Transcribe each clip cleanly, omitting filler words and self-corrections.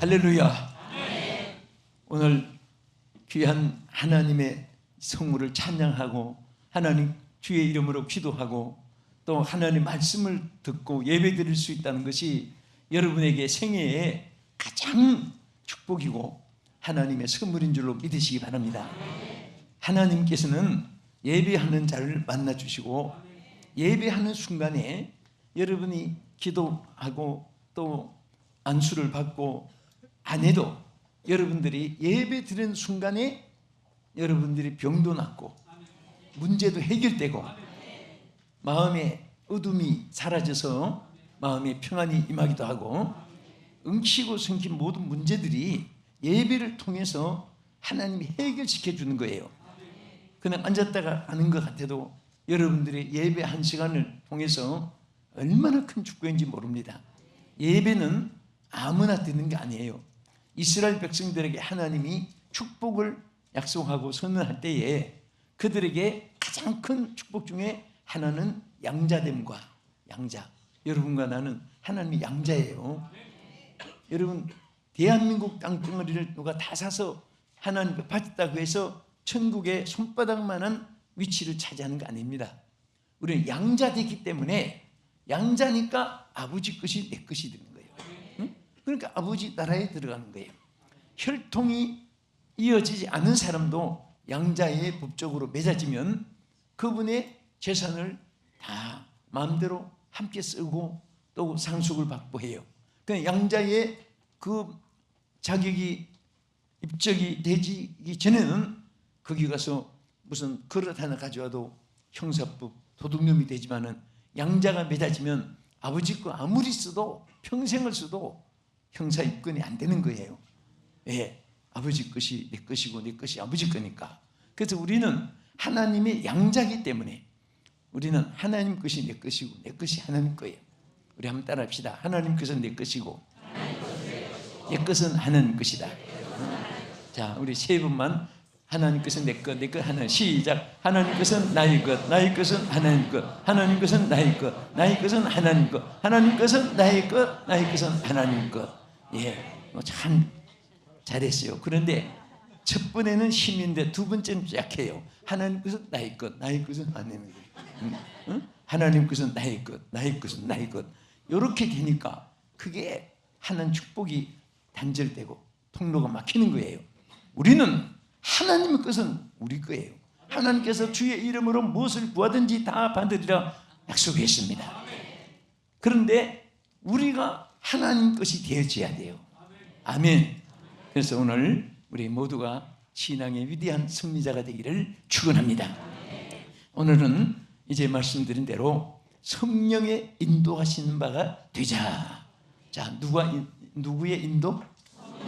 할렐루야. 오늘 귀한 하나님의 성물을 찬양하고 하나님 주의 이름으로 기도하고 또 하나님 말씀을 듣고 예배드릴 수 있다는 것이 여러분에게 생애에 가장 축복이고 하나님의 선물인 줄로 믿으시기 바랍니다. 하나님께서는 예배하는 자를 만나주시고 예배하는 순간에 여러분이 기도하고 또 안수를 받고 안 해도 여러분들이 예배 드리는 순간에 여러분들이 병도 낫고 문제도 해결되고 마음의 어둠이 사라져서 마음의 평안이 임하기도 하고 응치고 생긴 모든 문제들이 예배를 통해서 하나님이 해결시켜 주는 거예요. 그냥 앉았다가 하는 것 같아도 여러분들의 예배 한 시간을 통해서 얼마나 큰 축복인지 모릅니다. 예배는 아무나 드는 게 아니에요. 이스라엘 백성들에게 하나님이 축복을 약속하고 선언할 때에 그들에게 가장 큰 축복 중에 하나는 양자됨과 양자. 여러분과 나는 하나님의 양자예요. 여러분, 대한민국 땅덩어리를 누가 다 사서 하나님께 바쳤다고 해서 천국의 손바닥만한 위치를 차지하는 거 아닙니다. 우리는 양자되기 때문에 양자니까 아버지 것이 내 것이 되는 거예요. 응? 그러니까 아버지 나라에 들어가는 거예요. 혈통이 이어지지 않은 사람도 양자에 법적으로 맺어지면 그분의 재산을 다 마음대로 함께 쓰고 또 상속을 받고 해요. 그러니까 양자의 그 자격이 입적이 되기 전에는 거기 가서 무슨 그릇 하나 가져와도 형사법 도둑놈이 되지만은 양자가 맺어지면 아버지 거 아무리 써도 평생을 써도 형사 입건이 안 되는 거예요. 왜? 아버지 것이 내 것이고 내 것이 아버지 거니까. 그래서 우리는 하나님의 양자이기 때문에 우리는 하나님 것이 내 것이고 내 것이 하나님 거예요. 우리 한번 따라합시다. 하나님 것은 내 것이고 내 것은 하나님 것이다. 자, 우리 세 번만 하나님 것은 내 것, 내 것 하나님. 시작. 하나님 것은 나의 것, 나의 것은 하나님 것, 하나님 것은 나의 것, 나의 것은 하나님 것, 하나님 것은 나의 것, 나의 것은 하나님 것. 예, 참 잘했어요. 그런데 첫 번에는 힘인데 두 번째는 약해요. 하나님 것은 나의 것, 나의 것은 하나님 것. 응? 하나님 것은 나의 것, 나의 것은 나의 것. 이렇게 되니까 그게 하나님 축복이 단절되고 통로가 막히는 거예요. 우리는 하나님의 것은 우리 거예요. 하나님께서 주의 이름으로 무엇을 구하든지 다 받으리라 약속했습니다. 그런데 우리가 하나님 것이 되어져야 돼요. 아멘. 그래서 오늘 우리 모두가 신앙의 위대한 승리자가 되기를 축원합니다. 오늘은 이제 말씀드린 대로 성령의 인도하시는 바가 되자. 자, 누구의 인도?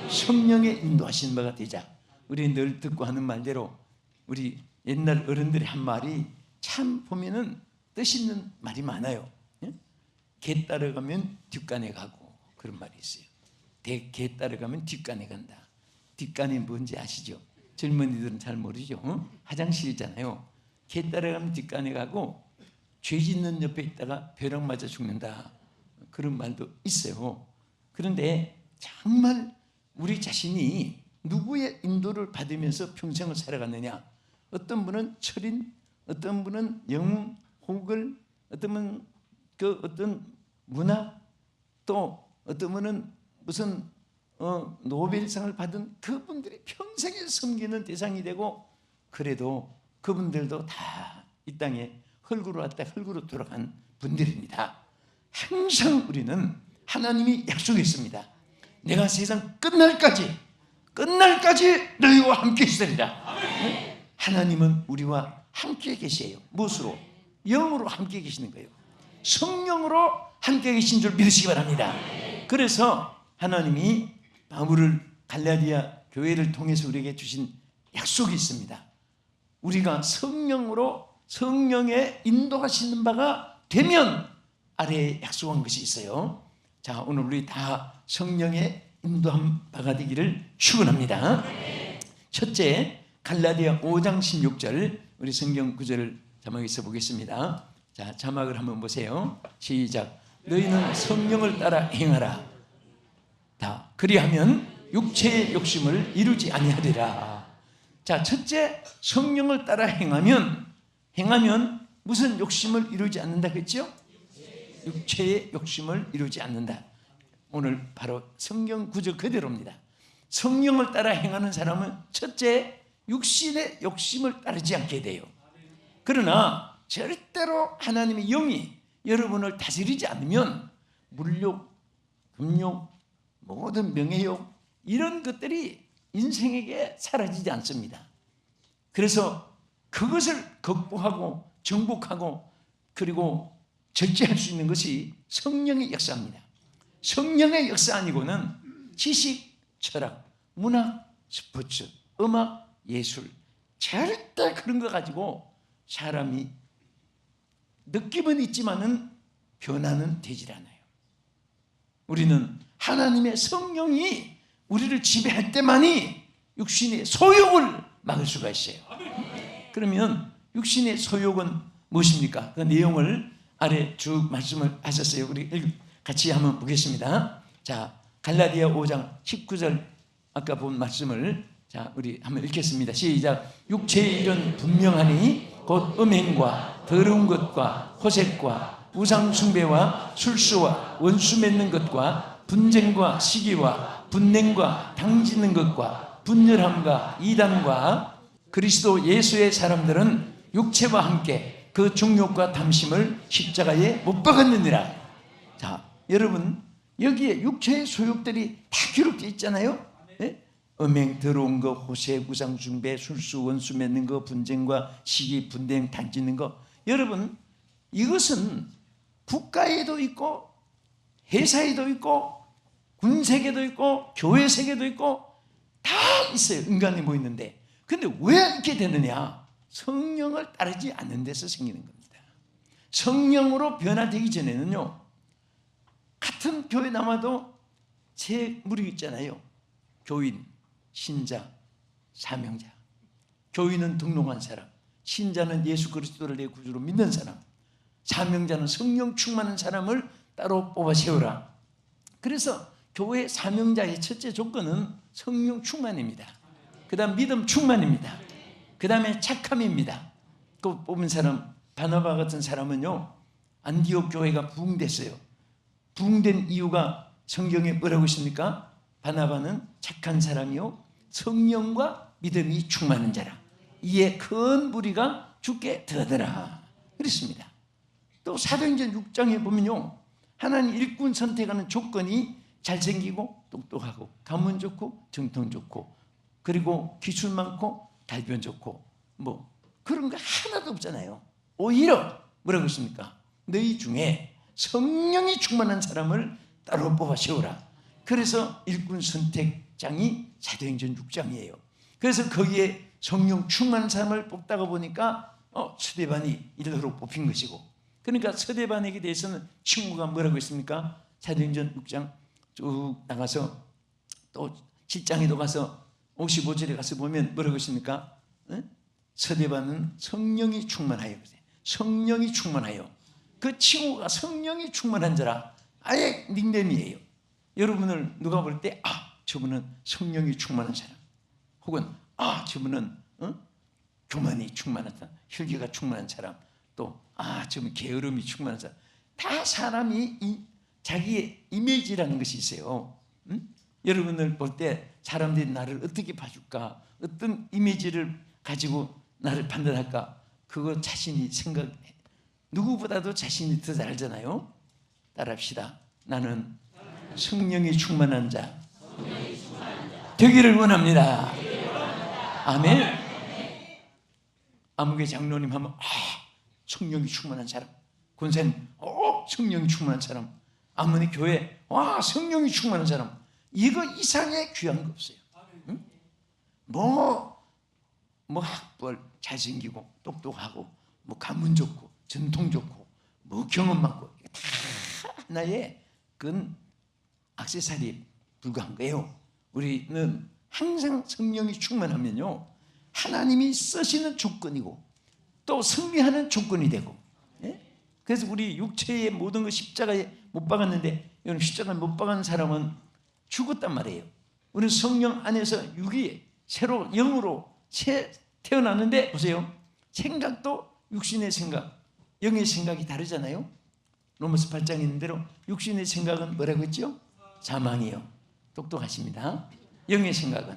성령의 인도하시는 바가 되자. 우리 늘 듣고 하는 말대로 우리 옛날 어른들이 한 말이 참 보면은 뜻 있는 말이 많아요. 개 따라가면 뒷간에 가고 그런 말이 있어요. 개 따라가면 뒷간에 간다. 뒷간이 뭔지 아시죠? 젊은이들은 잘 모르죠. 화장실이잖아요. 개 따라가면 뒷간에 가고 죄 짓는 옆에 있다가 벼락 맞아 죽는다. 그런 말도 있어요. 그런데 정말 우리 자신이 누구의 인도를 받으면서 평생을 살아갔느냐? 어떤 분은 철인, 어떤 분은 영웅, 호글, 어떤 분은 그 어떤 문화, 또 어떤 분은 무슨 노벨상을 받은 그분들이 평생에 섬기는 대상이 되고 그래도 그분들도 다 이 땅에 흙으로 왔다 흙으로 돌아간 분들입니다. 항상 우리는 하나님이 약속했습니다. 내가 세상 끝날까지 너희와 함께 있으리라. 하나님은 우리와 함께 계세요. 무엇으로? 영으로 함께 계시는 거예요. 성령으로 함께 계신 줄 믿으시기 바랍니다. 그래서 하나님이 바울을 갈라디아 교회를 통해서 우리에게 주신 약속이 있습니다. 우리가 성령의 인도하시는 바가 되면 아래에 약속한 것이 있어요. 자, 오늘 우리 다 성령의 인도한 바가 되기를 축원합니다. 첫째, 갈라디아 5장 16절 우리 성경 구절을 자막에서 보겠습니다. 자, 자막을 한번 보세요. 시작. 너희는 성령을 따라 행하라. 그리하면 육체의 욕심을 이루지 아니하리라. 자, 첫째, 성령을 따라 행하면 무슨 욕심을 이루지 않는다 그랬죠? 육체의 욕심을 이루지 않는다. 오늘 바로 성경 구절 그대로입니다. 성령을 따라 행하는 사람은 첫째, 육신의 욕심을 따르지 않게 돼요. 그러나 절대로 하나님의 영이 여러분을 다스리지 않으면 물욕, 금욕, 모든 명예욕 이런 것들이 인생에게 사라지지 않습니다. 그래서 그것을 극복하고 정복하고 그리고 절제할 수 있는 것이 성령의 역사입니다. 성령의 역사 아니고는 지식, 철학, 문학, 스포츠, 음악, 예술 절대 그런 거 가지고 사람이 느낌은 있지만은 변화는 되질 않아요. 우리는 하나님의 성령이 우리를 지배할 때만이 육신의 소욕을 막을 수가 있어요. 그러면 육신의 소욕은 무엇입니까? 그 내용을 아래 쭉 말씀을 하셨어요. 우리 같이 한번 보겠습니다. 자, 갈라디아 5장 19절 아까 본 말씀을 자, 우리 한번 읽겠습니다. 시작. 육체의 일은 분명하니 곧 음행과 더러운 것과 호색과 우상 숭배와 술수와 원수 맺는 것과 분쟁과 시기와 분냉과 당짓는 것과 분열함과 이단과 그리스도 예수의 사람들은 육체와 함께 그 정욕과 탐심을 십자가에 못 박았느니라. 자, 여러분 여기에 육체의 소욕들이 다 기록되어 있잖아요. 네? 음행, 더러운 거, 호색, 우상 숭배, 술수, 원수 맺는 거, 분쟁과 시기, 분쟁, 당짓는 거. 여러분 이것은 국가에도 있고 회사에도 있고 군세계도 있고 교회 세계도 있고 다 있어요. 인간이 모이는데 근데 왜 이렇게 되느냐? 성령을 따르지 않는 데서 생기는 겁니다. 성령으로 변화되기 전에는요 같은 교회 남아도 세 무리 있잖아요. 교인, 신자, 사명자. 교인은 등록한 사람, 신자는 예수 그리스도를 내 구주로 믿는 사람, 사명자는 성령 충만한 사람을 따로 뽑아 세우라. 그래서 교회 사명자의 첫째 조건은 성령 충만입니다. 그 다음 믿음 충만입니다. 그 다음에 착함입니다. 그 뽑은 사람 바나바 같은 사람은요 안디옥 교회가 부흥됐어요. 부흥된 이유가 성경에 뭐라고 있습니까? 바나바는 착한 사람이요 성령과 믿음이 충만한 자라. 이에 큰 무리가 주께 들어더라 그랬습니다. 또 사도행전 6장에 보면요 하나님 일꾼 선택하는 조건이 잘생기고 똑똑하고 가문 좋고 정통 좋고 그리고 기술 많고 달변 좋고 뭐 그런 거 하나도 없잖아요. 오히려 뭐라고 했습니까? 너희 중에 성령이 충만한 사람을 따로 뽑아 세우라. 그래서 일꾼 선택장이 사도행전 6장이에요. 그래서 거기에 성령 충만한 사람을 뽑다가 보니까 스데반이 일러로 뽑힌 것이고 그러니까 스데반에게 대해서는 친구가 뭐라고 했습니까? 사도행전 6장 쭉 나가서 또 7장에도 가서 55절에 가서 보면 뭐라고 했습니까? 스데반은 성령이 충만하여 성령이 충만하여 그 친구가 성령이 충만한 자라 아예 닉네임이에요. 여러분을 누가 볼 때 저분은 성령이 충만한 사람 혹은 저분은 교만이 충만한 사람 혈기가 충만한 사람 또 저분 게으름이 충만한 사람 다 사람이 자기의 이미지라는 것이 있어요. 여러분을 볼 때 사람들이 나를 어떻게 봐줄까 어떤 이미지를 가지고 나를 판단할까 그거 자신이 생각해 누구보다도 자신이 더 잘 알잖아요. 따라합시다. 나는 성령이 충만한 자 되기를 원합니다. 아멘. 아무개 장로님 하면 성령이 충만한 사람 권사님 성령이 충만한 사람 아무리 교회 성령이 충만한 사람 이거 이상의 귀한 거 없어요. 응? 뭐 학벌 잘생기고 똑똑하고 뭐 가문 좋고 전통 좋고 뭐 경험 많고 다 하나의 그건 액세서리에 불과한 거예요. 우리는 항상 성령이 충만하면요 하나님이 쓰시는 조건이고 또 승리하는 조건이 되고 그래서 우리 육체의 모든 것 십자가에 못 박았는데 여러분 십자가에 못 박은 사람은 죽었단 말이에요. 우리는 성령 안에서 육이 새로 영으로 태어나는데 보세요. 생각도 육신의 생각, 영의 생각이 다르잖아요. 로마서 8장에 있는 대로 육신의 생각은 뭐라고 했죠? 사망이요. 똑똑하십니다. 영의 생각은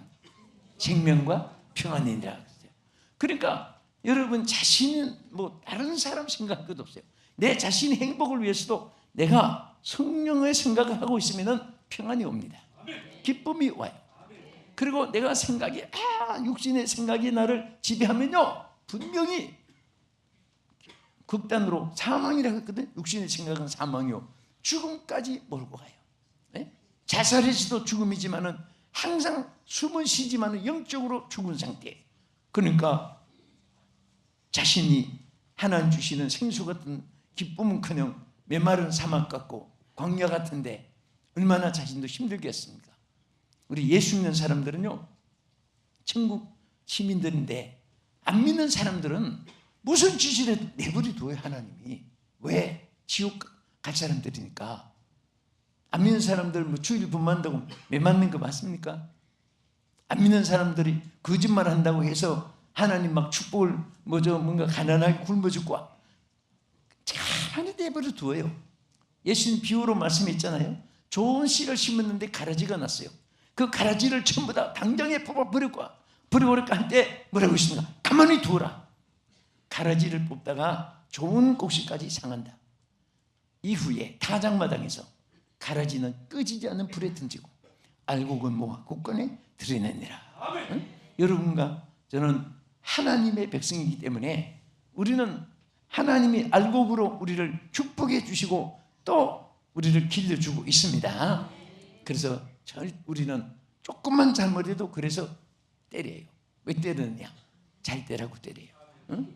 생명과 평안이니라. 그러니까 여러분 자신은 뭐 다른 사람 생각할 것도 없어요. 내 자신의 행복을 위해서도 내가 성령의 생각을 하고 있으면 평안이 옵니다. 기쁨이 와요. 그리고 내가 생각이 육신의 생각이 나를 지배하면요 분명히 극단으로 사망이라고 했거든. 육신의 생각은 사망이요 죽음까지 몰고 가요. 네? 자살에서도 죽음이지만은 항상 숨은 쉬지만은 영적으로 죽은 상태. 그러니까 자신이 하나님 주시는 생수 같은 기쁨은커녕 메마른 사막 같고 광야 같은데 얼마나 자신도 힘들겠습니까? 우리 예수 믿는 사람들은요 천국 시민들인데 안 믿는 사람들은 무슨 짓을 해도 내버려둬요. 하나님이. 왜? 지옥 갈 사람들이니까. 안 믿는 사람들 뭐 주일 분만다고 매 맞는 거 맞습니까? 안 믿는 사람들이 거짓말 한다고 해서 하나님 막 축복을 뭔가 가난하게 굶어 죽고 가만히 내버려둬요. 예수님 비유로 말씀했잖아요. 좋은 씨를 심었는데 가라지가 났어요. 그 가라지를 전부 다 당장에 뽑아버릴까 할 때 뭐라고 했습니까? 가만히 두어라. 가라지를 뽑다가 좋은 곡식까지 상한다. 이후에 타작마당에서 가라지는 끄지지 않는 불에 던지고 알곡은 모아 곳간에 드러내니라. 응? 여러분과 저는 하나님의 백성이기 때문에 우리는 하나님이 알곡으로 우리를 축복해 주시고 또 우리를 길러주고 있습니다. 그래서 우리는 조금만 잘못해도 그래서 때려요. 왜 때리느냐? 잘 때라고 때려요. 응?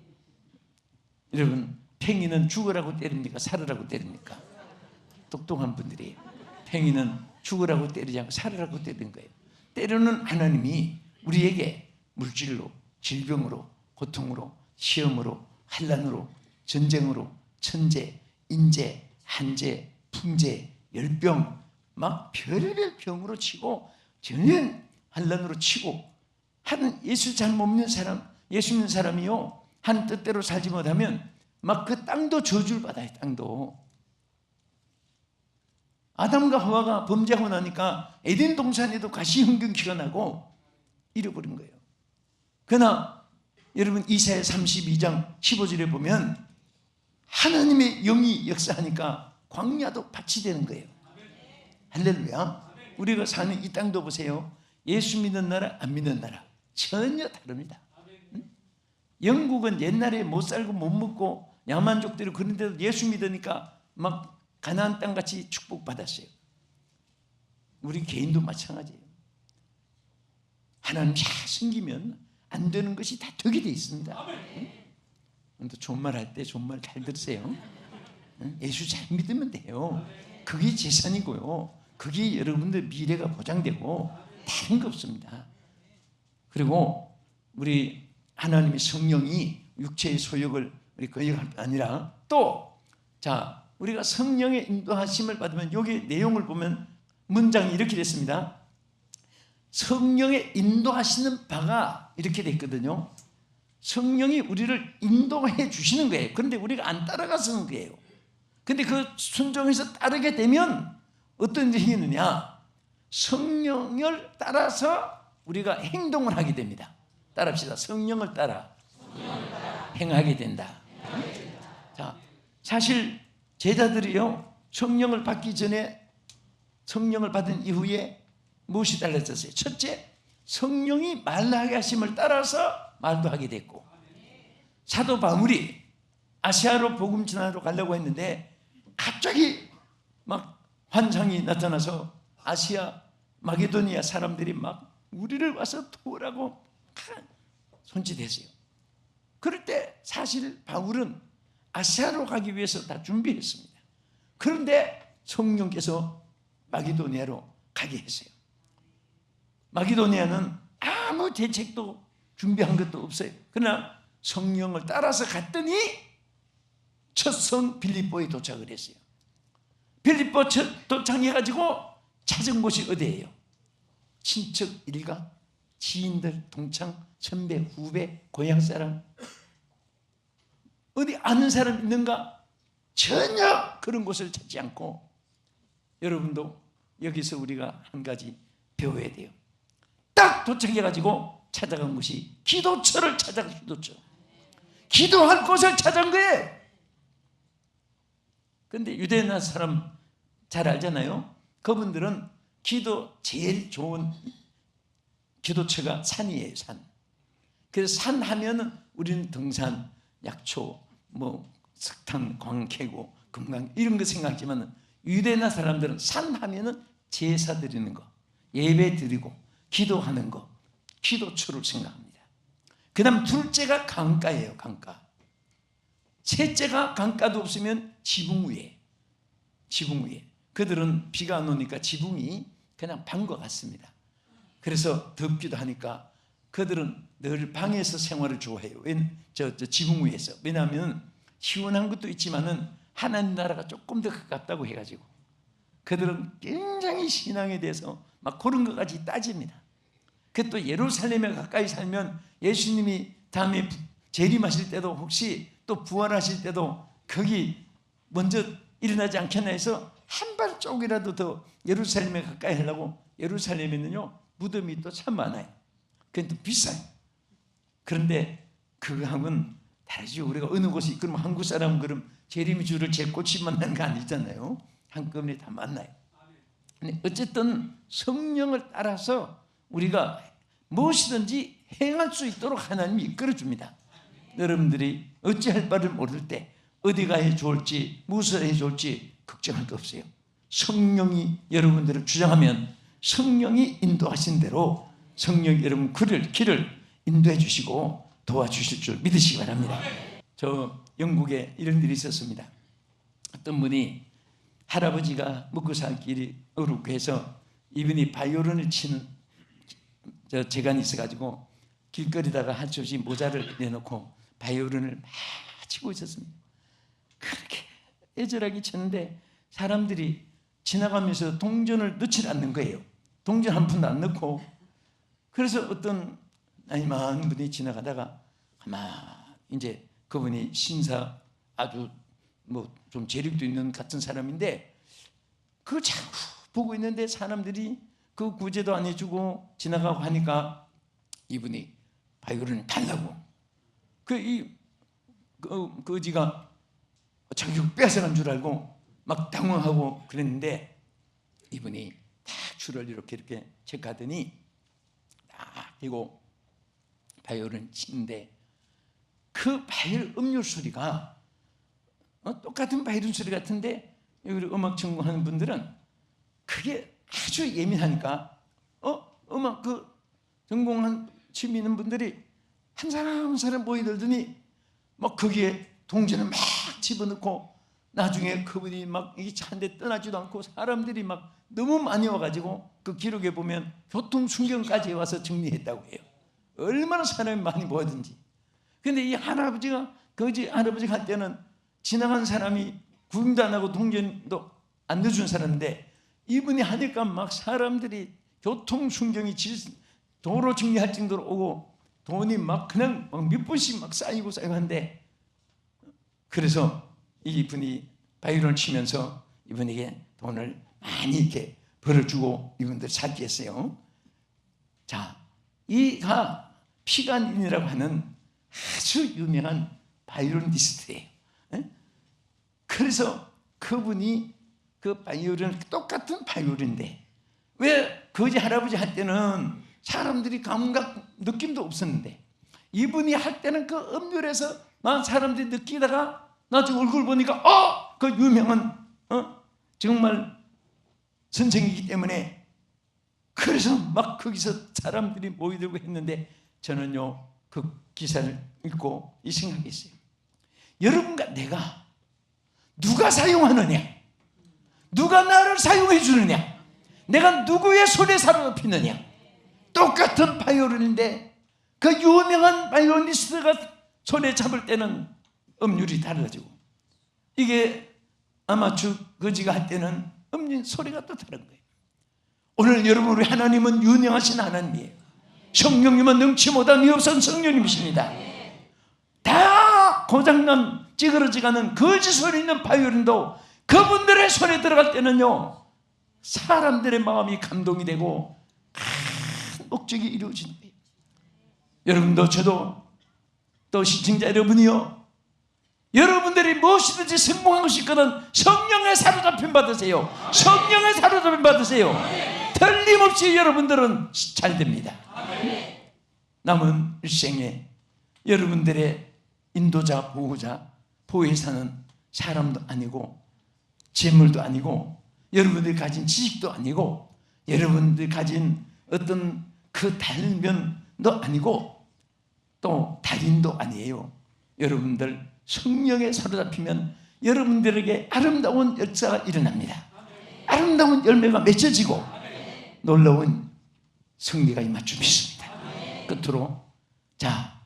여러분 팽이는 죽으라고 때립니까? 살으라고 때립니까? 똑똑한 분들이에요. 팽이는 죽으라고 때리지 않고 살으라고 때리는 거예요. 때로는 하나님이 우리에게 물질로, 질병으로, 고통으로, 시험으로, 환난으로, 전쟁으로, 천재, 인재, 한재, 풍재, 열병 막 별의별 병으로 치고 전혀 환난으로 치고 하는 예수 잘 못 믿는 사람, 예수 믿는 사람이요 한 뜻대로 살지 못하면 막 그 땅도 저주를 받아요. 땅도. 아담과 하와가 범죄하고 나니까 에덴 동산에도 가시형균기가 나고 잃어버린 거예요. 그러나 여러분 이사야 32장 15절에 보면 하나님의 영이 역사하니까 광야도 밭이 되는 거예요. 할렐루야. 우리가 사는 이 땅도 보세요. 예수 믿는 나라 안 믿는 나라 전혀 다릅니다. 영국은 옛날에 못 살고 못 먹고 야만족들이 그런데도 예수 믿으니까 막 가나안 땅같이 축복받았어요. 우리 개인도 마찬가지예요. 하나님 잘 숨기면 안 되는 것이 다 되게 돼 있습니다. 근데 좋은 말 할 때 좋은 말 잘 들으세요. 예수 잘 믿으면 돼요. 그게 재산이고요. 그게 여러분들 미래가 보장되고 다른 거 없습니다. 그리고 우리 하나님의 성령이 육체의 소욕을 우리 거역할 뿐 아니라 또 자 우리가 성령의 인도하심을 받으면 여기 내용을 보면 문장이 이렇게 됐습니다. 성령의 인도하시는 바가 이렇게 됐거든요. 성령이 우리를 인도해 주시는 거예요. 그런데 우리가 안 따라가서는 거예요. 근데 그 순종해서 따르게 되면 어떤 일이 있느냐? 성령을 따라서 우리가 행동을 하게 됩니다. 따라합시다. 성령을 따라 행하게 된다. 자, 사실 제자들이요 성령을 받기 전에 성령을 받은 이후에 무엇이 달라졌어요? 첫째, 성령이 말하게 하심을 따라서 말도 하게 됐고, 사도 바울이 아시아로 복음 전하러 가려고 했는데 갑자기 막 환상이 나타나서 아시아 마게도니아 사람들이 막 우리를 와서 도우라고 손짓했어요. 그럴 때 사실 바울은 아시아로 가기 위해서 다 준비했습니다. 그런데 성령께서 마게도니아로 가게 했어요. 마게도니아는 아무 대책도 준비한 것도 없어요. 그러나 성령을 따라서 갔더니 첫 성 빌립보에 도착을 했어요. 빌립보 도착해가지고 찾은 곳이 어디예요? 친척, 일가, 지인들, 동창, 선배, 후배, 고향 사람, 어디 아는 사람 있는가? 전혀 그런 곳을 찾지 않고, 여러분도 여기서 우리가 한 가지 배워야 돼요. 딱 도착해가지고 찾아간 곳이 기도처를 찾아간 기도처. 기도할 곳을 찾은 거예요. 근데 유대나 사람 잘 알잖아요. 그분들은 기도 제일 좋은 기도처가 산이에요. 산. 그래서 산 하면은 우리는 등산, 약초, 뭐 석탄, 광캐고, 금강 이런 거 생각하지만 유대나 사람들은 산 하면은 제사 드리는 거, 예배 드리고 기도하는 거, 기도처를 생각합니다. 그 다음 둘째가 강가예요. 강가. 셋째가 강가도 없으면 지붕 위에. 지붕 위에. 그들은 비가 안 오니까 지붕이 그냥 방과 같습니다. 그래서 덥기도 하니까 그들은 늘 방에서 생활을 좋아해요. 저 지붕 위에서. 왜냐하면 시원한 것도 있지만은 하나님 나라가 조금 더 가깝다고 해가지고 그들은 굉장히 신앙에 대해서 막 그런 것까지 따집니다. 그 또 예루살렘에 가까이 살면 예수님이 다음에 재림하실 때도 혹시 또 부활하실 때도 거기 먼저 일어나지 않겠나 해서 한 발쪽이라도 더 예루살렘에 가까이 하려고. 예루살렘에는요 무덤이 또 참 많아요. 그건 또 비싸요. 그런데 그거하고는 다르죠. 우리가 어느 곳이, 그럼 한국 사람은 그럼 재림주를 제꽃이 만나는 거 아니잖아요. 한꺼번에 다 만나요. 근데 어쨌든 성령을 따라서 우리가 무엇이든지 행할 수 있도록 하나님이 이끌어줍니다. 여러분들이 어찌할 바를 모를 때 어디 가야 좋을지 무엇을 해야 좋을지 걱정할 거 없어요. 성령이 여러분들을 주장하면 성령이 인도하신 대로 성령이 여러분 길을 인도해 주시고 도와주실 줄 믿으시기 바랍니다. 저 영국에 이런 일이 있었습니다. 어떤 분이 할아버지가 먹고 살 길이 어렵고 해서 이분이 바이올린을 치는 재간이 있어가지고 길거리다가 할 수 없이 모자를 내놓고 바이올린을 막 치고 있었습니다. 그렇게 애절하게 치는데 사람들이 지나가면서 동전을 넣지 않는 거예요. 동전 한 푼도 안 넣고. 그래서 어떤 나이 많은 분이 지나가다가 아마 이제 그분이 신사 아주 뭐 좀 재력도 있는 같은 사람인데 그걸 자꾸 보고 있는데 사람들이 그 구제도 안 해주고 지나가고 하니까 이분이 바이올린을 달라고 그 어지가 자기 뺏어간 줄 알고 막 당황하고 그랬는데 이분이 딱 줄을 이렇게 체크하더니 딱 이거 바이올린 치는데 그 바이올 음률 소리가 똑같은 바이올린 소리 같은데 우리 음악 전공하는 분들은 그게 아주 예민하니까 음악 그 전공한 취미 있는 분들이 한 사람 한 사람 모이들더니 막 거기에 동전을 막 집어넣고 나중에 그분이 막 이 차 한 대 떠나지도 않고 사람들이 막 너무 많이 와가지고 그 기록에 보면 교통순경까지 와서 정리했다고 해요. 얼마나 사람이 많이 모였든지. 근데 이 할아버지가 거지 할아버지가 할 때는 지나간 사람이 구경도 안 하고 동전도 안 넣어준 사람인데 이분이 하니까 막 사람들이 교통순경이 도로 정리할 정도로 오고 돈이 막 그냥 몇 분씩 막 쌓이고 한데 그래서 이분이 바이올린을 치면서 이분에게 돈을 많이 이렇게 벌어주고 이분들 살게 했어요. 자, 이가 피간인이라고 하는 아주 유명한 바이올리니스트예요. 그래서 그분이 그 바이올린 똑같은 바이올린인데 왜 거지 할아버지 할 때는 사람들이 감각 느낌도 없었는데 이분이 할 때는 그 음률에서 막 사람들이 느끼다가 나중에 얼굴 보니까 그 유명한 정말 선생이기 때문에 그래서 막 거기서 사람들이 모이들고 했는데 저는요 그 기사를 읽고 이 생각이 있어요. 여러분과 내가 누가 사용하느냐, 누가 나를 사용해 주느냐, 내가 누구의 손에 사로잡히느냐. 똑같은 바이올린인데 그 유명한 바이올리니스트가 손에 잡을 때는 음률이 달라지고 이게 아마추어 거지가 할 때는 음률 소리가 또 다른 거예요. 오늘 여러분, 우리 하나님은 유능하신 하나님이에요. 성령님은 능치 못한 위협선 성령님이십니다. 다 고장난 찌그러져가는 거짓 소리 있는 바이올린도 그분들의 손에 들어갈 때는요, 사람들의 마음이 감동이 되고 큰 목적이 이루어지는 거예요. 여러분도 저도 또 시청자 여러분이요, 여러분들이 무엇이든지 성공하고 싶거든 성령에 사로잡힘 받으세요. 성령에 사로잡힘 받으세요. 틀림없이 여러분들은 잘 됩니다. 남은 일생에 여러분들의 인도자, 보호자, 보혜사는 사람도 아니고 재물도 아니고 여러분들이 가진 지식도 아니고 여러분들이 가진 어떤 그 달면도 아니고 또 달인도 아니에요. 여러분들 성령에 사로잡히면 여러분들에게 아름다운 역사가 일어납니다. 아름다운 열매가 맺혀지고 놀라운 승리가 임할 줄 믿습니다. 끝으로, 자,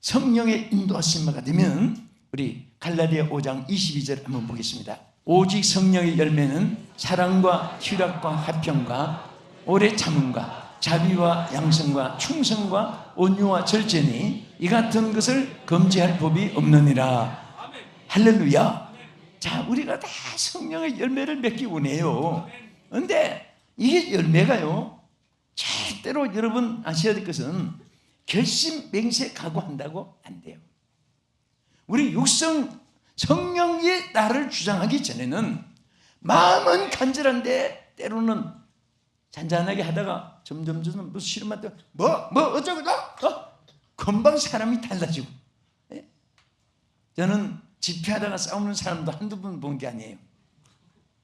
성령의 인도하심마가 되면 우리 갈라디아 5장 22절 한번 보겠습니다. 오직 성령의 열매는 사랑과 희락과 화평과 오래 참음과 자비와 양성과 충성과 온유와 절제니 이 같은 것을 금지할 법이 없느니라. 할렐루야. 자, 우리가 다 성령의 열매를 맺기 원해요. 그런데 이게 열매가요, 절대로 여러분 아셔야 될 것은 결심, 맹세, 각오한다고 안 돼요. 우리 육성 성령이 나를 주장하기 전에는 마음은 간절한데 때로는 잔잔하게 하다가 점점 무슨 싫으면 어쩌고 금방 사람이 달라지고. 저는 집회하다가 싸우는 사람도 한두 번 본 게 아니에요.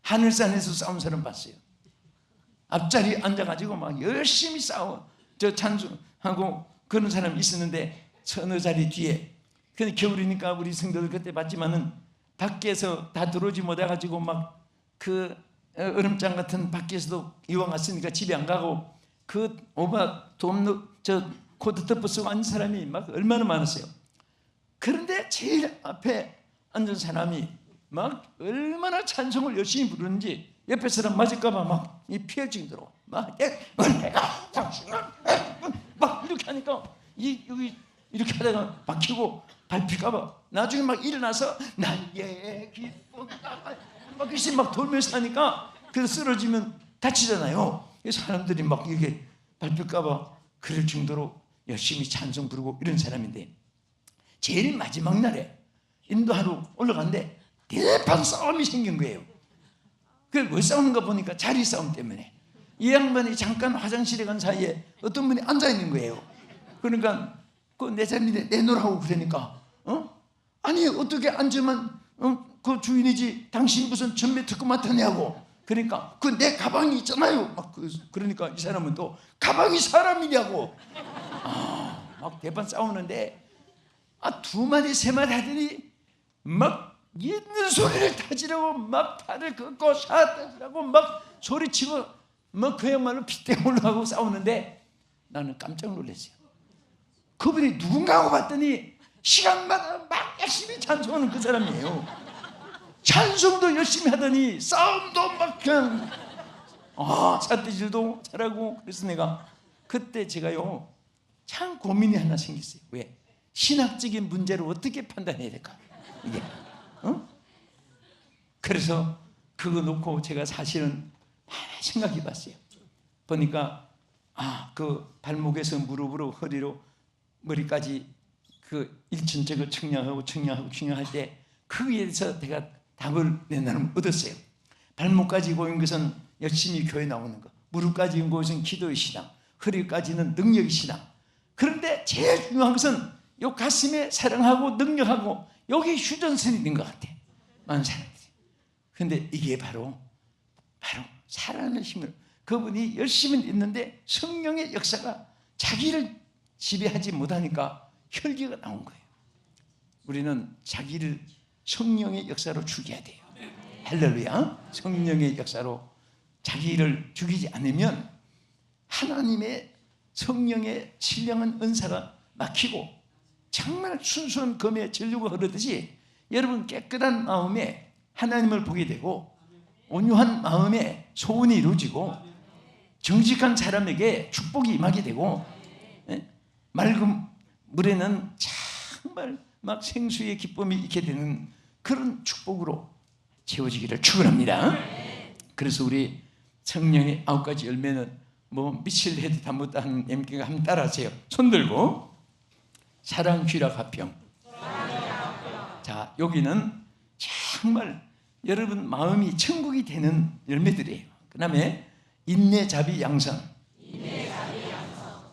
하늘산에서 싸운 사람 봤어요. 앞자리에 앉아가지고 막 열심히 싸워, 저 찬송하고 그런 사람이 있었는데 서너 자리 뒤에. 근데 겨울이니까 우리 성도들 그때 봤지만은 밖에서 다 들어오지 못해가지고 막 그 얼음장 같은 밖에서도 이왕 왔으니까 집에 안 가고 그 저 코트 덮어 쓰고 앉은 사람이 막 얼마나 많았어요. 그런데 제일 앞에 앉은 사람이 막 얼마나 찬송을 열심히 부르는지 옆에 사람 맞을까봐 막 이 피할 정도로 막 내가 당신은 막 이렇게 하니까 여기 이렇게 하다가 박히고 밟힐까봐 나중에 막 일어나서 나의 기쁨 막 이렇게 막 돌면서 하니까 그래서 쓰러지면 다치잖아요. 사람들이 막 이게 밟힐까봐 그럴 정도로 열심히 찬송 부르고 이런 사람인데, 제일 마지막 날에 인도하러 올라갔는데 대판 싸움이 생긴 거예요. 왜 싸우는가 보니까 자리 싸움 때문에 이 양반이 잠깐 화장실에 간 사이에 어떤 분이 앉아 있는 거예요. 그러니까 그 내 자리에 내놓으라고 그러니까 아니 어떻게 앉으면 그 주인이지 당신 무슨 전매 특권 맡았냐고. 그러니까 그 내 가방이 있잖아요. 막 그러니까 이 사람은 또 가방이 사람이냐고. 막 대판 싸우는데 두 마디 세 마디 하더니 막 있는 소리를 타지라고 막 팔을 긋고 샷하지라고 막 소리치고 막 그야말로 핏대 올라가고 싸우는데 나는 깜짝 놀랐어요. 그분이 누군가 하고 봤더니 시간마다 막 열심히 찬송하는 그 사람이에요. 찬송도 열심히 하더니 싸움도 막 그냥 삿대질도 잘하고. 그래서 내가 그때 제가요 참 고민이 하나 생겼어요. 왜? 신학적인 문제를 어떻게 판단해야 될까 이게. 그래서 그거 놓고 제가 사실은 많이 생각해 봤어요. 보니까 그 발목에서 무릎으로 허리로 머리까지 그 일천적을 측량하고 측량할 때 그거에 대해서 제가 답을 내나름 얻었어요. 발목까지 고인 것은 열심히 교회 나오는 것, 무릎까지 고인 것은 기도의 신앙, 허리까지는 능력의 신앙. 그런데 제일 중요한 것은 요 가슴에 사랑하고 능력하고 여기 휴전선이 있는 것 같아, 많은 사람들이. 그런데 이게 바로 살아나는 힘을, 그분이 열심히 있는데 성령의 역사가 자기를 지배하지 못하니까 혈기가 나온 거예요. 우리는 자기를 성령의 역사로 죽여야 돼요. 할렐루야. 성령의 역사로 자기를 죽이지 않으면 하나님의 성령의 신령한 은사가 막히고 정말 순수한 검의 전류가 흐르듯이 여러분 깨끗한 마음에 하나님을 보게 되고 온유한 마음에 소원이 이루어지고 정직한 사람에게 축복이 임하게 되고, 예? 맑은 물에는 정말 막 생수의 기쁨이 있게 되는 그런 축복으로 채워지기를 축원합니다. 그래서 우리 성령의 9가지 열매는 뭐 미칠 해도 다 못하는 엠기가 한번 따라하세요. 손 들고 사랑, 귀락, 화평. 자, 여기는 정말 여러분 마음이 천국이 되는 열매들이에요. 그 다음에 인내, 자비, 양선.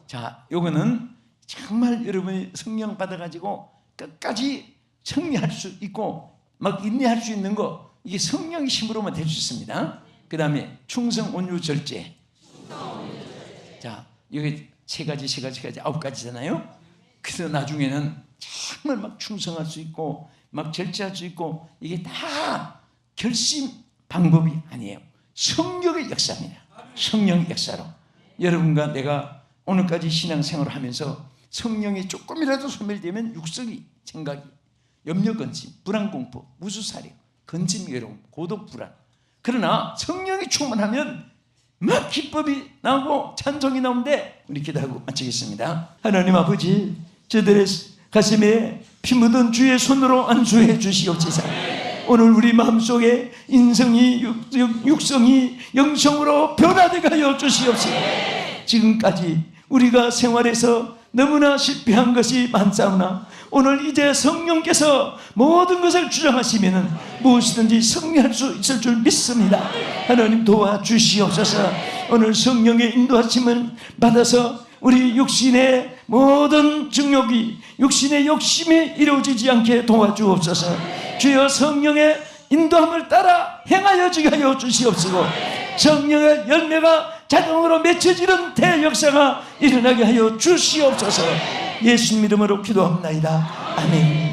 자, 요거는 정말 여러분이 성령 받아가지고 끝까지 승리할 수 있고 막 인내할 수 있는 거, 이게 성령의 힘으로만 될 수 있습니다. 그 다음에 충성, 온유, 절제. 자, 여기 세 가지 9가지잖아요. 그래서 나중에는 정말 막 충성할 수 있고 막 절제할 수 있고, 이게 다 결심 방법이 아니에요. 성령의 역사입니다. 성령의 역사로 여러분과 내가 오늘까지 신앙생활을 하면서 성령이 조금이라도 소멸되면 육성이, 생각이, 염려, 근심, 불안, 공포, 무수사려, 근심, 외로움, 고독, 불안. 그러나 성령이 충만하면 막 기쁨이 나오고 찬송이 나오는데, 우리 기도하고 마치겠습니다. 하나님 아버지, 저들의 가슴에 피 묻은 주의 손으로 안수해 주시옵소서. 오늘 우리 마음속에 인성이, 육성이 영성으로 변화되게 하여 주시옵소서. 지금까지 우리가 생활에서 너무나 실패한 것이 많사오나 오늘 이제 성령께서 모든 것을 주장하시면 무엇이든지 승리할 수 있을 줄 믿습니다. 하나님 도와주시옵소서. 오늘 성령의 인도하심을 받아서 우리 육신의 모든 정욕이, 육신의 욕심이 이루어지지 않게 도와주옵소서. 주여 성령의 인도함을 따라 행하여지게 하여 주시옵시고, 성령의 열매가 자동으로 맺혀지는 대역사가 일어나게 하여 주시옵소서. 예수님 이름으로 기도합니다. 아멘.